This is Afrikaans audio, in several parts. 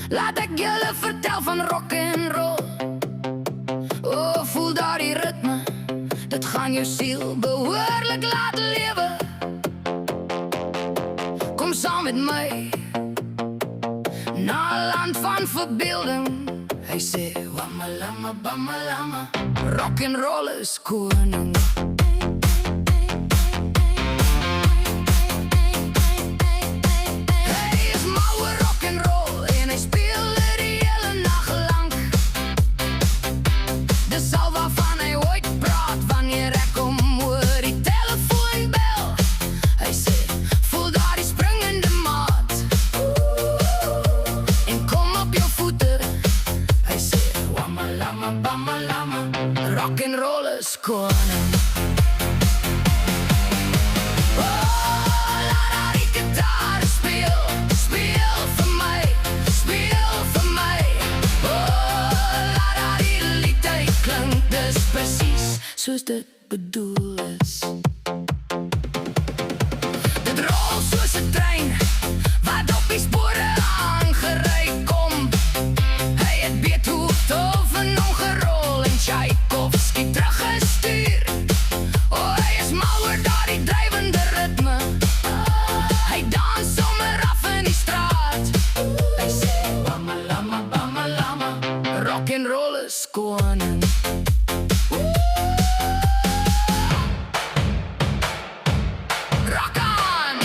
Laat ek julle vertel van rock en roll. Oh, voel daar die ritme, dit gaan jou siel behoorlik laat lewe. Kom saam met my na 'n land van verbeelding. Hy sê wamalama, bamalama, rock en roll is koning. Rock and roll is koning. Oh, laat die gitaar speel, speel vir my, speel vir my. Oh, laat die lied klink, dis presies soos dit bedoel is. Dit rol soos 'n trein wat op die spore aangery kom. Hy het Beethoven ongerol en Tchaikovsky teruggestuur. Oh, hy is mal oor daardie drijvende ritme. Hy dans sommer af in die straat. Hy sê bamalama, bamalama, rock and roll is koning. Rock on!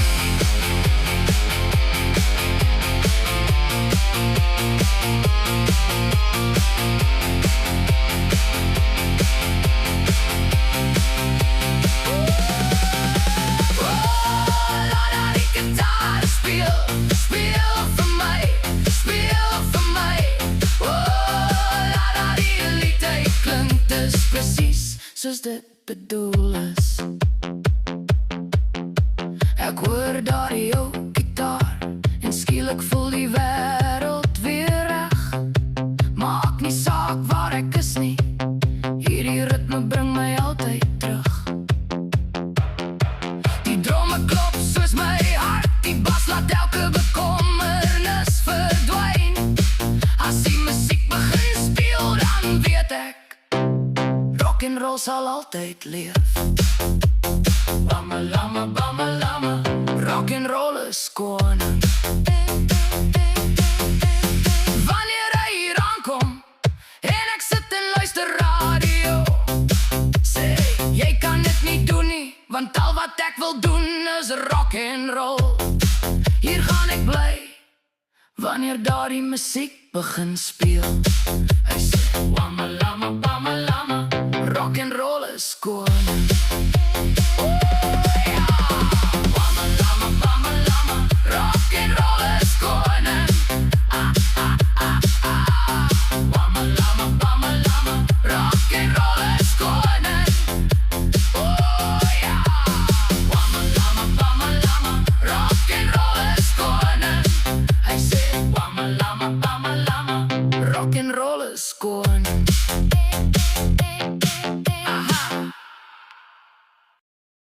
Soos dit bedoel is. Ek hoor daar jou gitaar en skielik voel die wêreld weer reg. Maak nie saak waar ek is nie, hierdie ritme bring my altyd terug. Die drome klop soos my hart, die bas laat elke bekommernis verdwyn. As die musiek begin speel, dan weet ek rock and roll sal altyd leef. Bamalama, bamalama, rock and roll is koning. Wanneer hy hier aankom en ek sit en luister radio, sê jy kan dit nie doen nie, want al wat ek wil doen is rock and roll. Hier gaan ek bly wanneer daardie musiek begin speel. Hy sê bamalama, bamalama, rock and roll is koning.